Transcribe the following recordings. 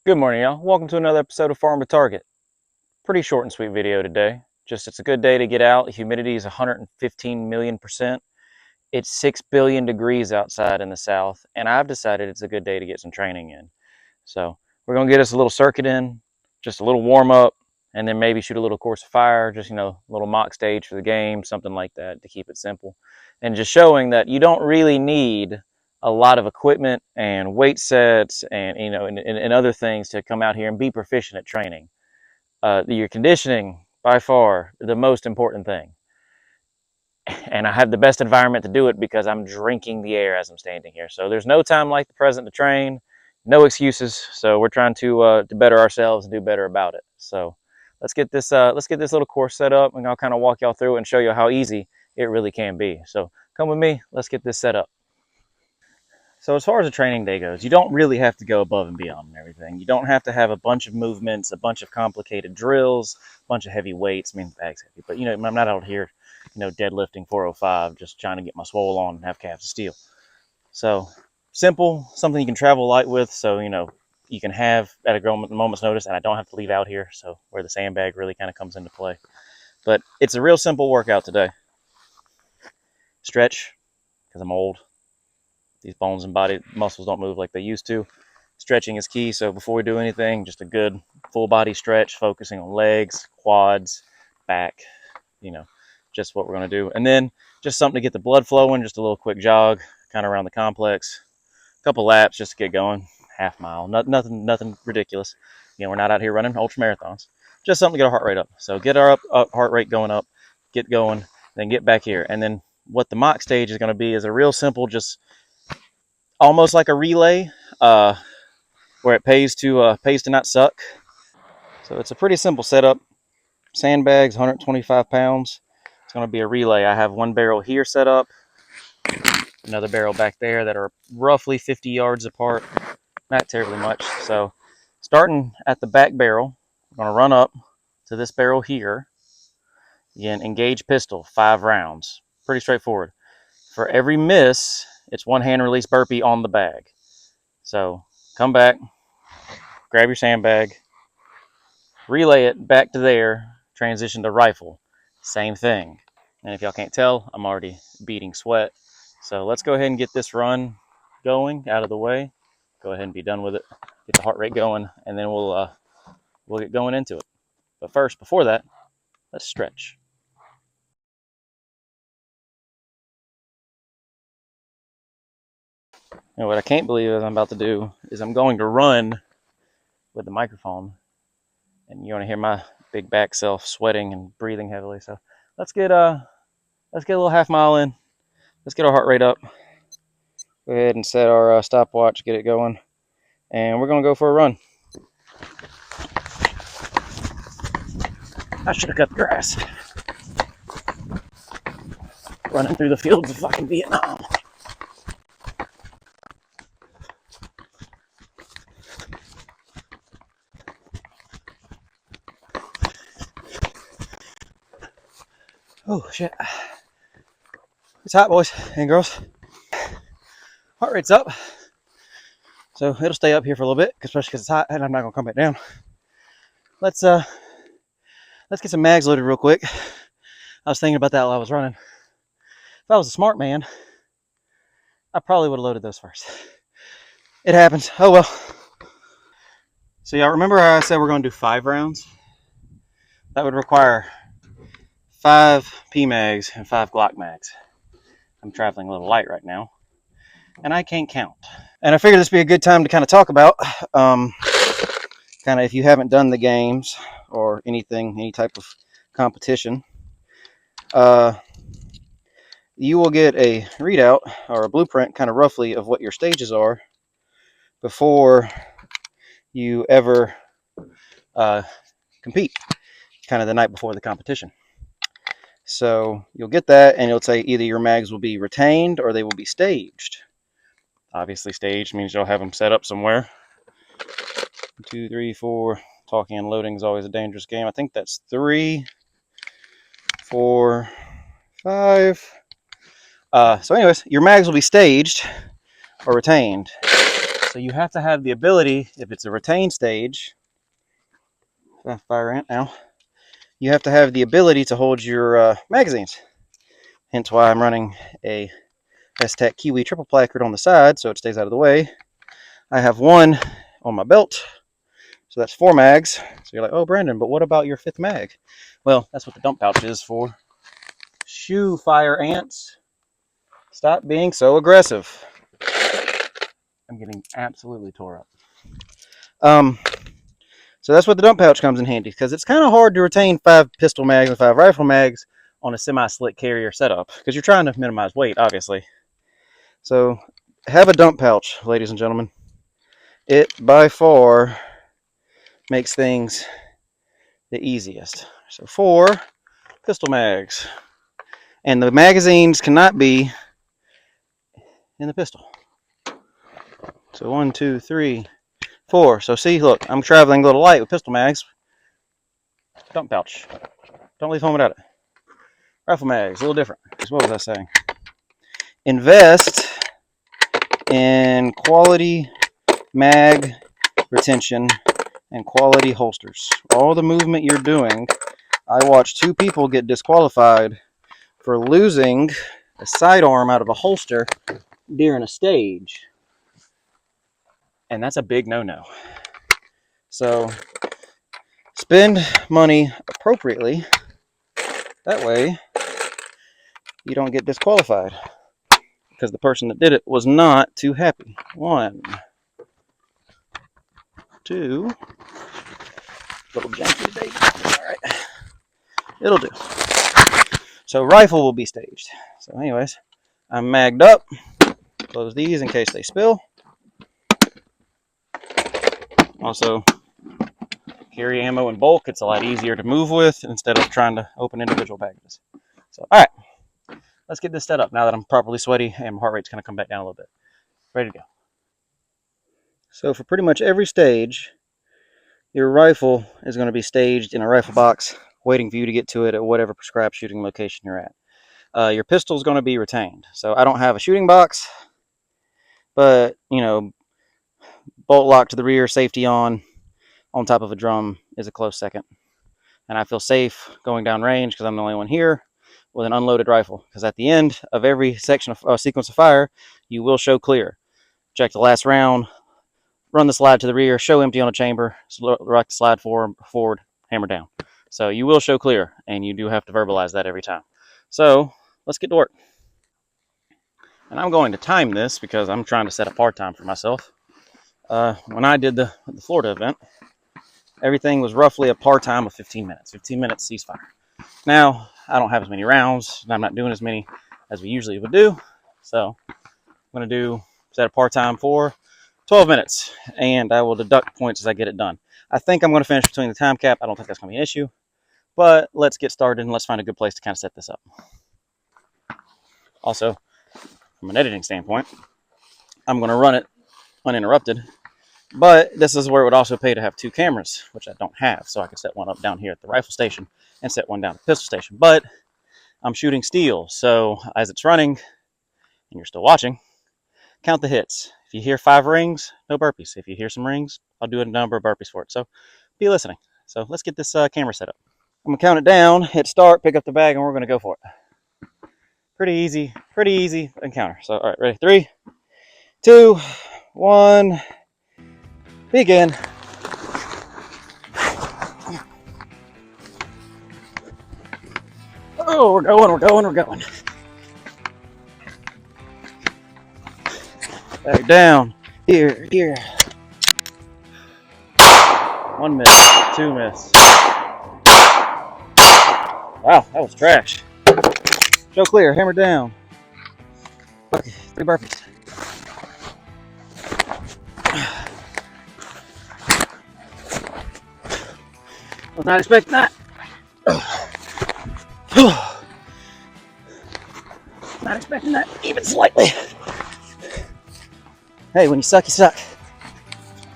Good morning, y'all. Welcome to another episode of Farm to Target. Pretty short and sweet video today. Just it's a good day to get out. Humidity is 115 million%. It's 6 billion degrees outside in the south, and I've decided it's a good day to get some training in. So we're gonna get us a little circuit in, just a little warm up, and then maybe shoot a little course of fire, just a little mock stage for the game, something like that to keep it simple. And just showing that you don't really need a lot of equipment and weight sets and and other things to come out here and be proficient at training. Your conditioning by far the most important thing, and I have the best environment to do it because I'm drinking the air as I'm standing here. So there's no time like the present to train, no excuses. So we're trying to better ourselves and do better about it. So let's get this little course set up, and I'll kind of walk y'all through it and show you how easy it really can be. So come with me, let's get this set up. So as far as a training day goes, you don't really have to go above and beyond and everything. You don't have to have a bunch of movements, a bunch of complicated drills, a bunch of heavy weights. I mean, the bag's heavy, but I'm not out here, deadlifting 405, just trying to get my swole on and have calves of steel. So simple, something you can travel light with. So, you can have at a moment's notice, and I don't have to leave out here. So where the sandbag really kind of comes into play. But it's a real simple workout today. Stretch, because I'm old. These bones and body muscles don't move like they used to. Stretching is key. So before we do anything, just a good full body stretch, focusing on legs, quads, back, just what we're going to do. And then just something to get the blood flowing, just a little quick jog, kind of around the complex, a couple laps just to get going, half mile, nothing ridiculous. We're not out here running ultra marathons, just something to get our heart rate up. So get our heart rate going up, get going, then get back here. And then what the mock stage is going to be is a real simple, just almost like a relay, where it pays to not suck. So it's a pretty simple setup. Sandbags, 125 pounds. It's going to be a relay. I have one barrel here set up, another barrel back there that are roughly 50 yards apart, not terribly much. So starting at the back barrel, I'm going to run up to this barrel here. Again, engage pistol, 5 rounds. Pretty straightforward. For every miss, it's one hand release burpee on the bag. So come back, grab your sandbag, relay it back to there, transition to rifle. Same thing. And if y'all can't tell, I'm already beating sweat. So let's go ahead and get this run going out of the way. Go ahead and be done with it. Get the heart rate going, and then we'll get going into it. But first, before that, let's stretch. And what I can't believe is I'm about to do is I'm going to run with the microphone, and you're going to hear my big back self sweating and breathing heavily. So let's get a little half mile in. Let's get our heart rate up. Go ahead and set our stopwatch, get it going, and we're going to go for a run. I should have cut the grass. Running through the fields of fucking Vietnam. Oh, shit. It's hot, boys and girls. Heart rate's up. So it'll stay up here for a little bit, especially because it's hot, and I'm not going to come back down. Let's get some mags loaded real quick. I was thinking about that while I was running. If I was a smart man, I probably would have loaded those first. It happens. Oh well. So y'all remember how I said we're going to do 5 rounds? That would require 5 PMags and 5 Glock mags. I'm traveling a little light right now, and I can't count. And I figured this would be a good time to kind of talk about, kind of if you haven't done the games or anything, any type of competition, you will get a readout or a blueprint kind of roughly of what your stages are before you ever compete, kind of the night before the competition. So you'll get that, and it'll say either your mags will be retained or they will be staged. Obviously, staged means you'll have them set up somewhere. 1, 2, 3, 4. Talking and loading is always a dangerous game. I think that's 3, 4, 5. So anyways, your mags will be staged or retained. So So you have to have the ability, if it's a retained stage, fire ant now, you have to have the ability to hold your magazines. Hence why I'm running a S-Tech Kiwi triple placard on the side so it stays out of the way. I have one on my belt, so that's 4 mags. So you're like, oh, Brandon, but what about your 5th mag? Well, that's what the dump pouch is for. Shoo, fire ants. Stop being so aggressive. I'm getting absolutely tore up. So that's what the dump pouch comes in handy, because it's kind of hard to retain 5 pistol mags and 5 rifle mags on a semi-slick carrier setup, because you're trying to minimize weight, obviously. So have a dump pouch, ladies and gentlemen. It by far makes things the easiest. So 4 pistol mags, and the magazines cannot be in the pistol. So 1, 2, 3, 4. So see, look, I'm traveling a little light with pistol mags. Dump pouch. Don't leave home without it. Rifle mags, a little different. What was I saying? Invest in quality mag retention and quality holsters. All the movement you're doing, I watched 2 people get disqualified for losing a sidearm out of a holster during a stage. And that's a big no-no. So spend money appropriately. That way you don't get disqualified, because the person that did it was not too happy. 1, 2. Little janky today. Alright. It'll do. So rifle will be staged. So anyways, I'm magged up. Close these in case they spill. Also, carry ammo in bulk. It's a lot easier to move with instead of trying to open individual packages. So, all right, let's get this set up now that I'm properly sweaty and my heart rate's going to come back down a little bit. Ready to go. So for pretty much every stage, your rifle is going to be staged in a rifle box, waiting for you to get to it at whatever prescribed shooting location you're at. Your pistol is going to be retained. So I don't have a shooting box, but, you know, bolt lock to the rear, safety on top of a drum is a close second. And I feel safe going down range because I'm the only one here with an unloaded rifle. Because at the end of every section of sequence of fire, you will show clear. Check the last round, run the slide to the rear, show empty on a chamber, rock the slide forward, hammer down. So you will show clear, and you do have to verbalize that every time. So let's get to work. And I'm going to time this because I'm trying to set a part time for myself. When I did the Florida event, everything was roughly a par time of 15 minutes. 15 minutes ceasefire. Now, I don't have as many rounds, and I'm not doing as many as we usually would do. So I'm going to set a par time for 12 minutes, and I will deduct points as I get it done. I think I'm going to finish between the time cap. I don't think that's going to be an issue. But let's get started, and let's find a good place to kind of set this up. Also, from an editing standpoint, I'm going to run it uninterrupted. But this is where it would also pay to have 2 cameras, which I don't have. So I could set one up down here at the rifle station and set one down at the pistol station. But I'm shooting steel. So as it's running, and you're still watching, count the hits. If you hear 5 rings, no burpees. If you hear some rings, I'll do a number of burpees for it. So be listening. So let's get this camera set up. I'm going to count it down, hit start, pick up the bag, and we're going to go for it. Pretty easy encounter. So, all right, ready? 3, 2, 1... begin. Oh, we're going. Back down. Here. 1 miss, 2 miss. Wow, that was trash. Show clear, hammer down. Okay, 3 burpees. Was not expecting that. Not expecting that even slightly. Hey, when you suck, you suck.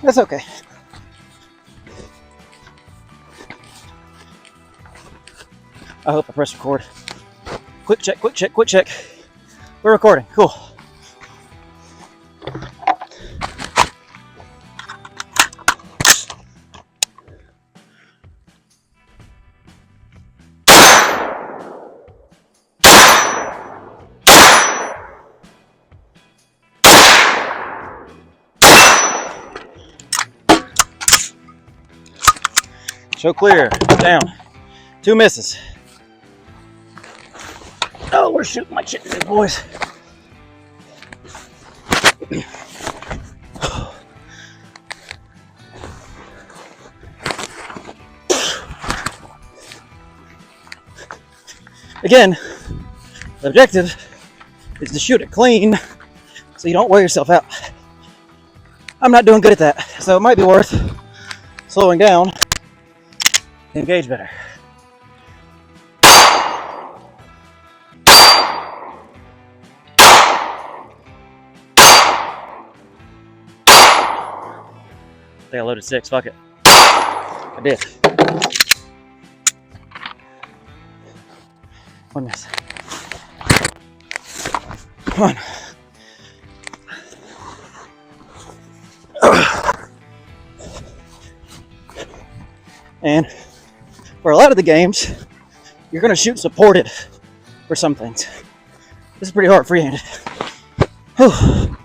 That's okay. I hope I press record. Quick check. We're recording. Cool. Show clear. Down. 2 misses. Oh, we're shooting like shit today, boys. Again, the objective is to shoot it clean so you don't wear yourself out. I'm not doing good at that, so it might be worth slowing down to engage better. I think I loaded 6, fuck it. I did. 1 miss. Come on. And for a lot of the games, you're going to shoot supported for some things. This is pretty hard free-handed. Whew.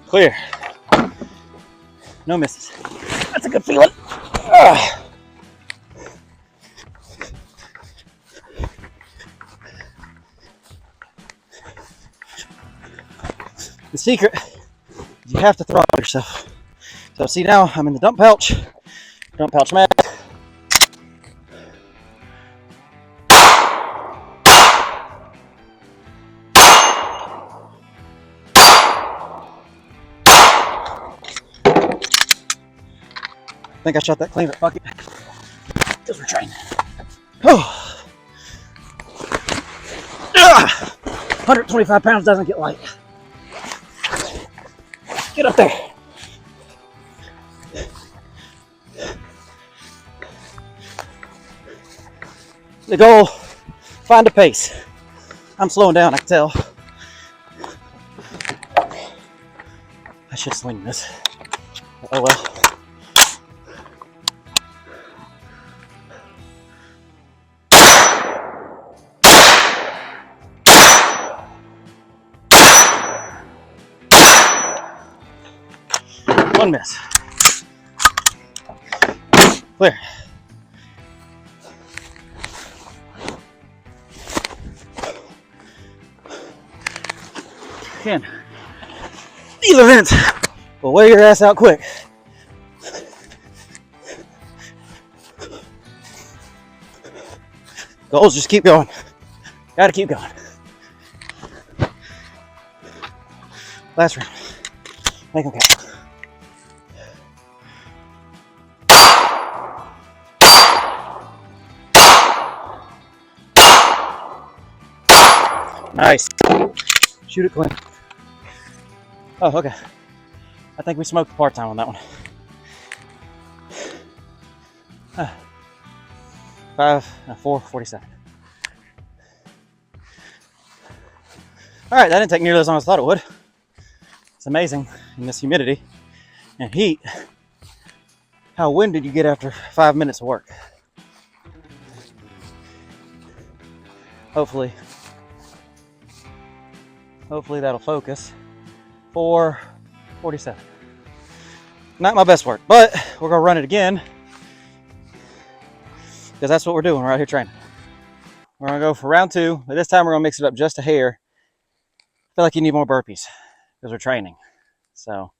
Clear. No misses. That's a good feeling. The secret is you have to throttle yourself. So see now I'm in the dump pouch max. I think I shot that clean, but fuck it. Because we're training. Oh. 125 pounds doesn't get light. Get up there. The goal, find a pace. I'm slowing down, I can tell. I should sling this. Oh well. One miss. Clear. Again, these events will wear your ass out quick. Goals, just keep going. Gotta keep going. Last round. Make them count. Nice. Shoot it clean. Oh, okay. I think we smoked part-time on that one. 4:47. All right, that didn't take nearly as long as I thought it would. It's amazing in this humidity and heat how winded you get after 5 minutes of work. Hopefully that'll focus. 4:47. Not my best work, but we're gonna run it again because that's what we're doing. We're out here training. We're gonna go for round 2, but this time we're gonna mix it up just a hair. I feel like you need more burpees because we're training. So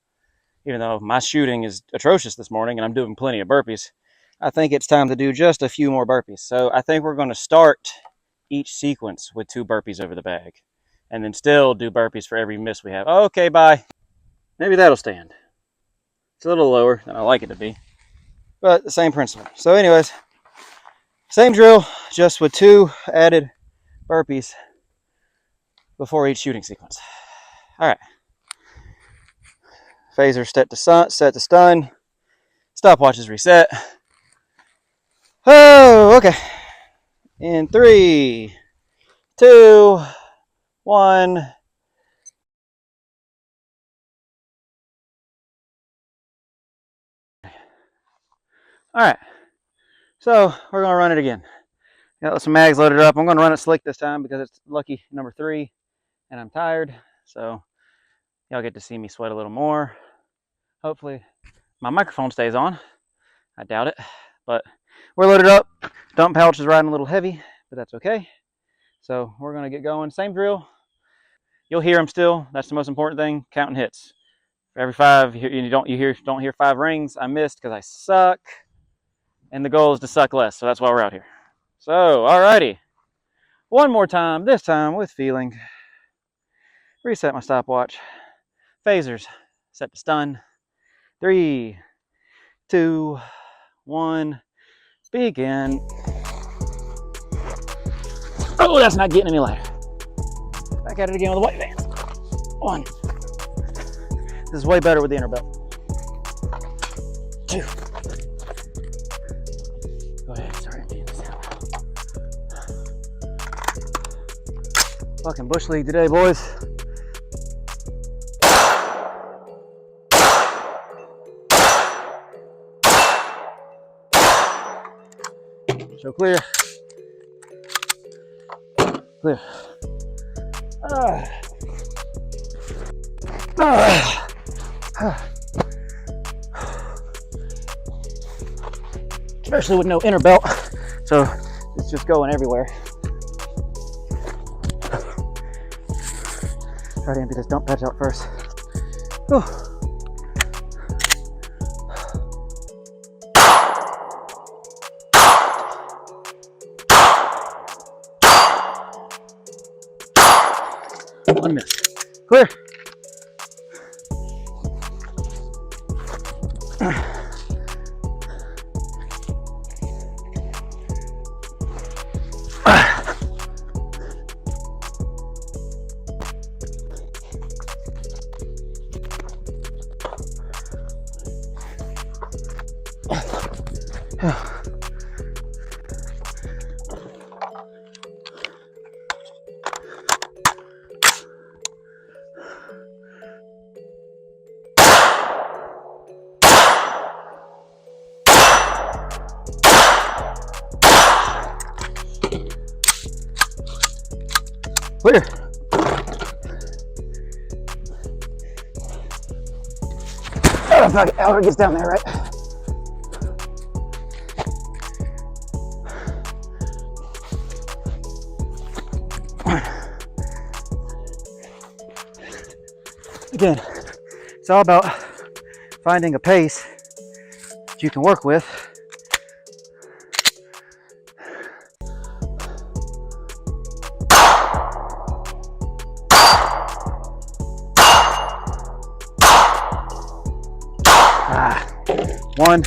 even though my shooting is atrocious this morning and I'm doing plenty of burpees, I think it's time to do just a few more burpees. So I think we're gonna start each sequence with 2 burpees over the bag and then still do burpees for every miss we have. Okay, bye. Maybe that'll stand. It's a little lower than I like it to be, but the same principle. So anyways, same drill, just with 2 added burpees before each shooting sequence. All right. Phaser set to stun. Stopwatch is reset. Oh, okay. In 3, 2, 1. All right, so we're gonna run it again. Got some mags loaded up. I'm gonna run it slick this time because it's lucky number 3 and I'm tired. So y'all get to see me sweat a little more. Hopefully my microphone stays on. I doubt it, but we're loaded up. Dump pouch is riding a little heavy, but that's okay. So we're gonna get going. Same drill. You'll hear them still. That's the most important thing. Counting hits. For every 5, you don't hear 5 rings. I missed because I suck, and the goal is to suck less. So that's why we're out here. So alrighty, one more time. This time with feeling. Reset my stopwatch. Phasers set to stun. 3, 2, 1. Begin. Oh, that's not getting any lighter. Back at it again with the white bands. 1. This is way better with the inner belt. 2. Go ahead, sorry. Fucking bush league today, boys. Show clear. Clear. Especially with no inner belt, so it's just going everywhere. Try to empty this dump patch out first. Whew. One miss. Clear. Clear. Oh, fuck it. Elder gets down there, right? Again, it's all about finding a pace that you can work with. One.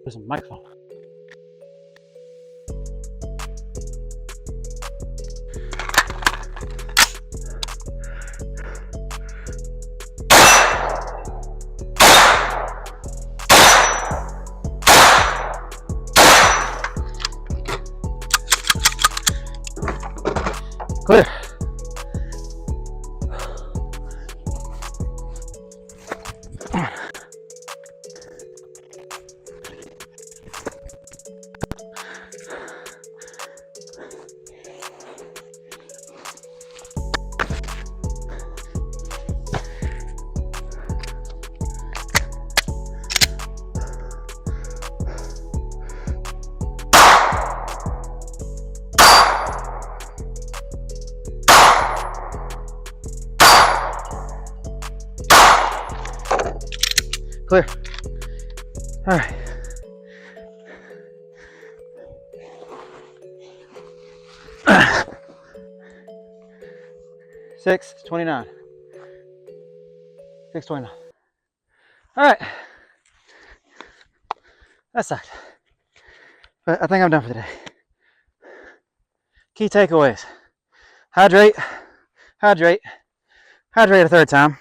There's a microphone. Clear. Clear. All right. Six 29. 6:29. All right. That sucked. But I think I'm done for today. Key takeaways. Hydrate. Hydrate. Hydrate a third time.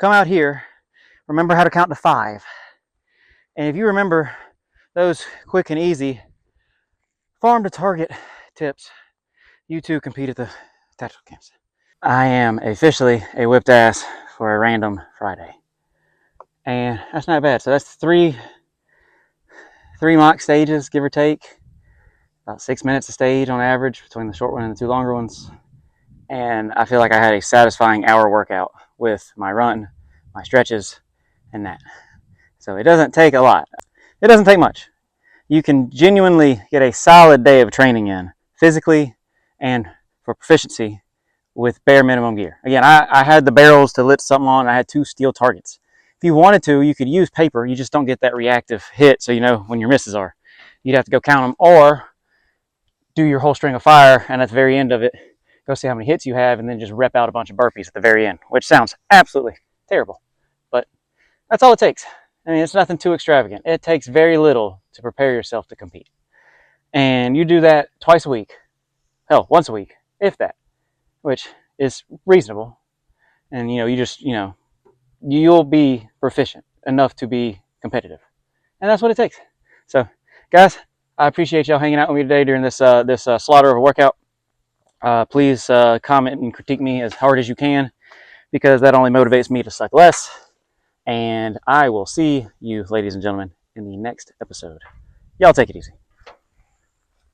come out here, remember how to count to 5. And if you remember those quick and easy farm to target tips, you too compete at the tactical camps. I am officially a whipped ass for a random Friday. And that's not bad. So that's three mock stages, give or take. About 6 minutes a stage on average between the short one and the 2 longer ones. And I feel like I had a satisfying hour workout with my run, my stretches, and that. So it doesn't take a lot. It doesn't take much. You can genuinely get a solid day of training in, physically and for proficiency, with bare minimum gear. Again, I had the barrels to lit something on, and I had 2 steel targets. If you wanted to, you could use paper. You just don't get that reactive hit, so you know when your misses are. You'd have to go count them, or do your whole string of fire, and at the very end of it, go see how many hits you have, and then just rep out a bunch of burpees at the very end, which sounds absolutely terrible. But that's all it takes. I mean, it's nothing too extravagant. It takes very little to prepare yourself to compete. And you do that twice a week. Hell, once a week, if that, which is reasonable. And, you'll be proficient enough to be competitive. And that's what it takes. So, guys, I appreciate y'all hanging out with me today during this slaughter of a workout. Please comment and critique me as hard as you can, because that only motivates me to suck less. And I will see you, ladies and gentlemen, in the next episode. Y'all take it easy.